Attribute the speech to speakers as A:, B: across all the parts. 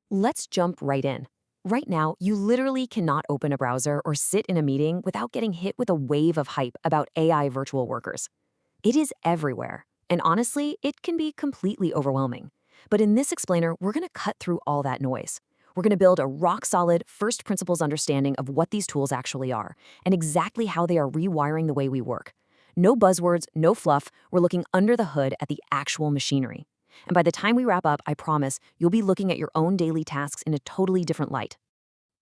A: Let's jump right in. Right now, you literally cannot open a browser or sit in a meeting without getting hit with a wave of hype about AI virtual workers. It is everywhere, and honestly, it can be completely overwhelming. But in this explainer, we're going to cut through all that noise. We're going to build a rock-solid, first principles understanding of what these tools actually are and exactly how they are rewiring the way we work. No buzzwords, no fluff, we're looking under the hood at the actual machinery. And by the time we wrap up, I promise, you'll be looking at your own daily tasks in a totally different light.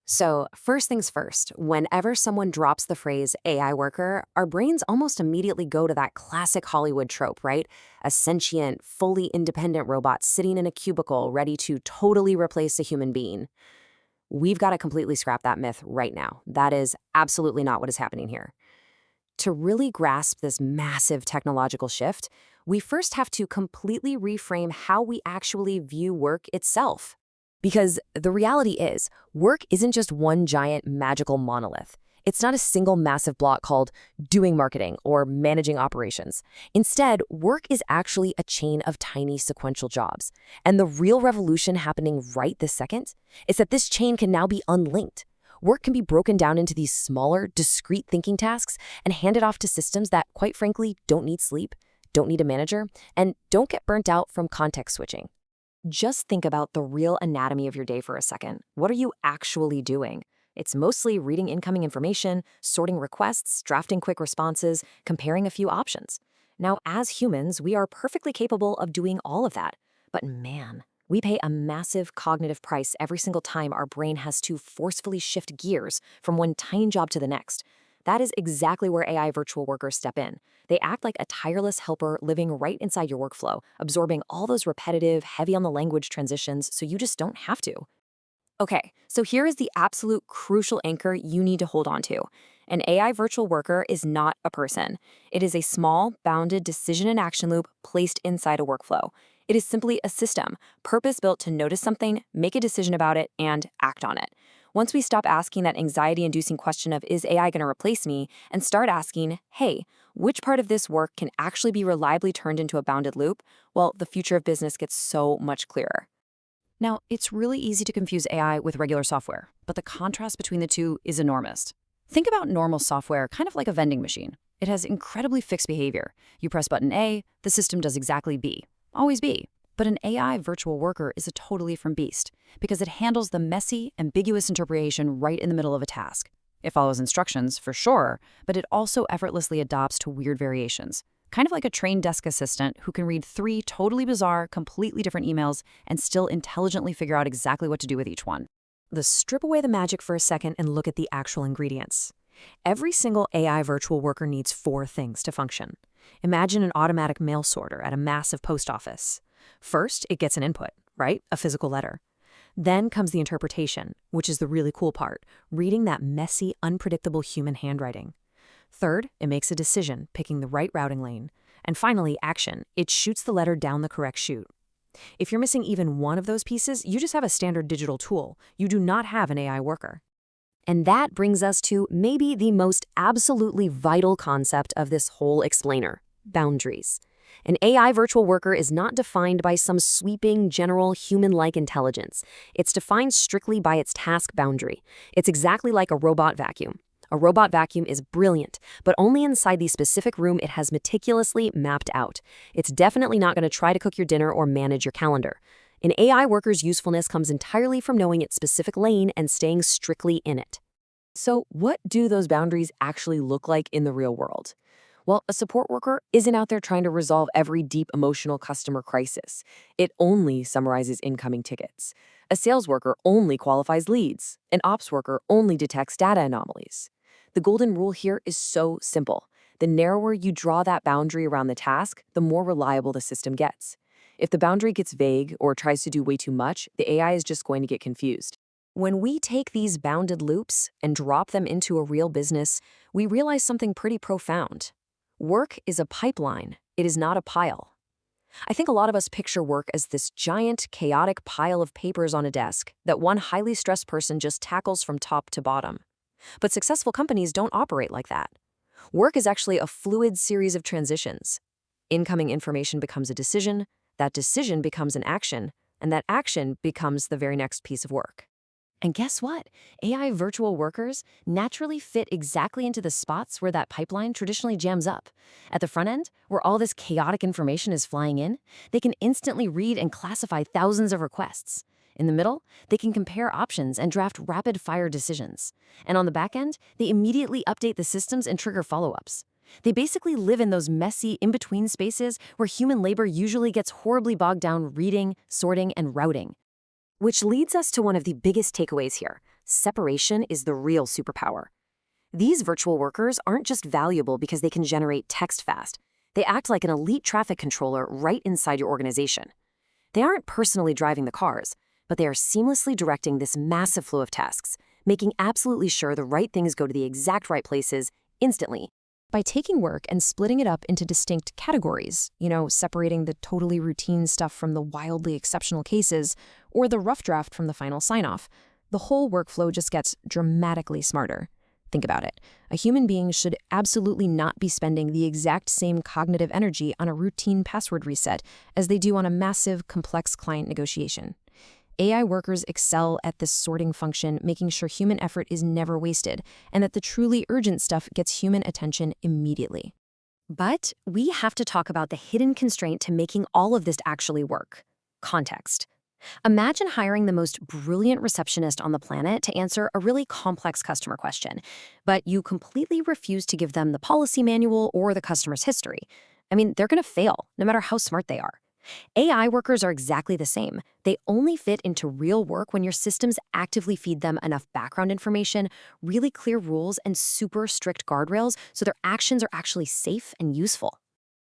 A: So, first things first, whenever someone drops the phrase AI worker, our brains almost immediately go to that classic Hollywood trope, right? A sentient, fully independent robot sitting in a cubicle ready to totally replace a human being. We've got to completely scrap that myth right now. That is absolutely not what is happening here. To really grasp this massive technological shift, we first have to completely reframe how we actually view work itself. Because the reality is, work isn't just one giant magical monolith. It's not a single massive block called doing marketing or managing operations. Instead, work is actually a chain of tiny sequential jobs. And the real revolution happening right this second is that this chain can now be unlinked. Work can be broken down into these smaller, discrete thinking tasks and handed off to systems that, quite frankly, don't need sleep, don't need a manager, and don't get burnt out from context switching. Just think about the real anatomy of your day for a second. What are you actually doing? It's mostly reading incoming information, sorting requests, drafting quick responses, comparing a few options. Now, as humans, we are perfectly capable of doing all of that. But man, we pay a massive cognitive price every single time our brain has to forcefully shift gears from one tiny job to the next. That is exactly where AI virtual workers step in. They act like a tireless helper living right inside your workflow, absorbing all those repetitive, heavy on the language transitions so you just don't have to. Okay, so here is the absolute crucial anchor you need to hold on to. An AI virtual worker is not a person. It is a small, bounded decision and action loop placed inside a workflow. It is simply a system, purpose-built to notice something, make a decision about it, and act on it. Once we stop asking that anxiety-inducing question of, is AI going to replace me, and start asking, hey, which part of this work can actually be reliably turned into a bounded loop, well, the future of business gets so much clearer. Now, it's really easy to confuse AI with regular software, but the contrast between the two is enormous. Think about normal software kind of like a vending machine. It has incredibly fixed behavior. You press button A, the system does exactly B. Always B. But an AI virtual worker is a totally different beast because it handles the messy, ambiguous interpretation right in the middle of a task. It follows instructions, for sure, but it also effortlessly adapts to weird variations. Kind of like a trained desk assistant who can read 3 totally bizarre, completely different emails and still intelligently figure out exactly what to do with each one. Let's strip away the magic for a second and look at the actual ingredients. Every single AI virtual worker needs 4 things to function. Imagine an automatic mail sorter at a massive post office. First, it gets an input, right? A physical letter. Then comes the interpretation, which is the really cool part, reading that messy, unpredictable human handwriting. Third, it makes a decision, picking the right routing lane. And finally, action. It shoots the letter down the correct chute. If you're missing even one of those pieces, you just have a standard digital tool. You do not have an AI worker. And that brings us to maybe the most absolutely vital concept of this whole explainer: boundaries. An AI virtual worker is not defined by some sweeping, general, human-like intelligence. It's defined strictly by its task boundary. It's exactly like a robot vacuum. A robot vacuum is brilliant, but only inside the specific room it has meticulously mapped out. It's definitely not going to try to cook your dinner or manage your calendar. An AI worker's usefulness comes entirely from knowing its specific lane and staying strictly in it. So, what do those boundaries actually look like in the real world? Well, a support worker isn't out there trying to resolve every deep emotional customer crisis. It only summarizes incoming tickets. A sales worker only qualifies leads. An ops worker only detects data anomalies. The golden rule here is so simple. The narrower you draw that boundary around the task, the more reliable the system gets. If the boundary gets vague or tries to do way too much, the AI is just going to get confused. When we take these bounded loops and drop them into a real business, we realize something pretty profound. Work is a pipeline. It is not a pile. I think a lot of us picture work as this giant, chaotic pile of papers on a desk that one highly stressed person just tackles from top to bottom. But successful companies don't operate like that. Work is actually a fluid series of transitions. Incoming information becomes a decision, that decision becomes an action, and that action becomes the very next piece of work. And guess what? AI virtual workers naturally fit exactly into the spots where that pipeline traditionally jams up. At the front end, where all this chaotic information is flying in, they can instantly read and classify thousands of requests. In the middle, they can compare options and draft rapid-fire decisions. And on the back end, they immediately update the systems and trigger follow-ups. They basically live in those messy, in-between spaces where human labor usually gets horribly bogged down reading, sorting, and routing. Which leads us to one of the biggest takeaways here. Separation is the real superpower. These virtual workers aren't just valuable because they can generate text fast. They act like an elite traffic controller right inside your organization. They aren't personally driving the cars, but they are seamlessly directing this massive flow of tasks, making absolutely sure the right things go to the exact right places instantly. By taking work and splitting it up into distinct categories, separating the totally routine stuff from the wildly exceptional cases, or the rough draft from the final sign-off, the whole workflow just gets dramatically smarter. Think about it. A human being should absolutely not be spending the exact same cognitive energy on a routine password reset as they do on a massive, complex client negotiation. AI workers excel at this sorting function, making sure human effort is never wasted, and that the truly urgent stuff gets human attention immediately. But we have to talk about the hidden constraint to making all of this actually work: context. Imagine hiring the most brilliant receptionist on the planet to answer a really complex customer question, but you completely refuse to give them the policy manual or the customer's history. They're going to fail, no matter how smart they are. AI workers are exactly the same. They only fit into real work when your systems actively feed them enough background information, really clear rules, and super strict guardrails so their actions are actually safe and useful.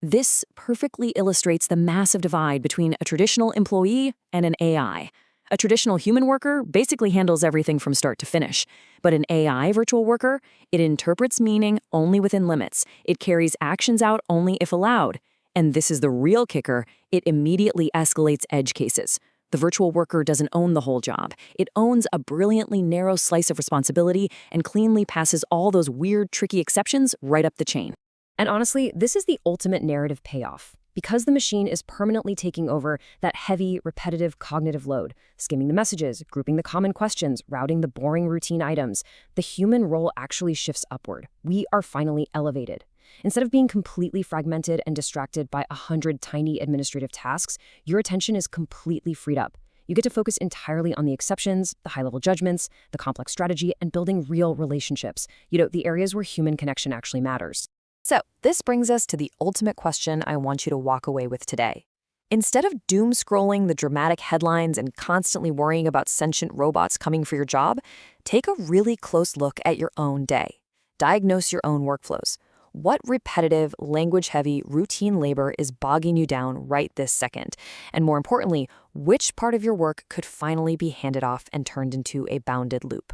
A: This perfectly illustrates the massive divide between a traditional employee and an AI. A traditional human worker basically handles everything from start to finish. But an AI virtual worker, it interprets meaning only within limits. It carries actions out only if allowed. And this is the real kicker: it immediately escalates edge cases. The virtual worker doesn't own the whole job. It owns a brilliantly narrow slice of responsibility and cleanly passes all those weird, tricky exceptions right up the chain. And honestly, this is the ultimate narrative payoff. Because the machine is permanently taking over that heavy, repetitive cognitive load, skimming the messages, grouping the common questions, routing the boring routine items, the human role actually shifts upward. We are finally elevated. Instead of being completely fragmented and distracted by 100 tiny administrative tasks, your attention is completely freed up. You get to focus entirely on the exceptions, the high-level judgments, the complex strategy, and building real relationships. The areas where human connection actually matters. So, this brings us to the ultimate question I want you to walk away with today. Instead of doom-scrolling the dramatic headlines and constantly worrying about sentient robots coming for your job, take a really close look at your own day. Diagnose your own workflows. What repetitive, language-heavy, routine labor is bogging you down right this second? And more importantly, which part of your work could finally be handed off and turned into a bounded loop?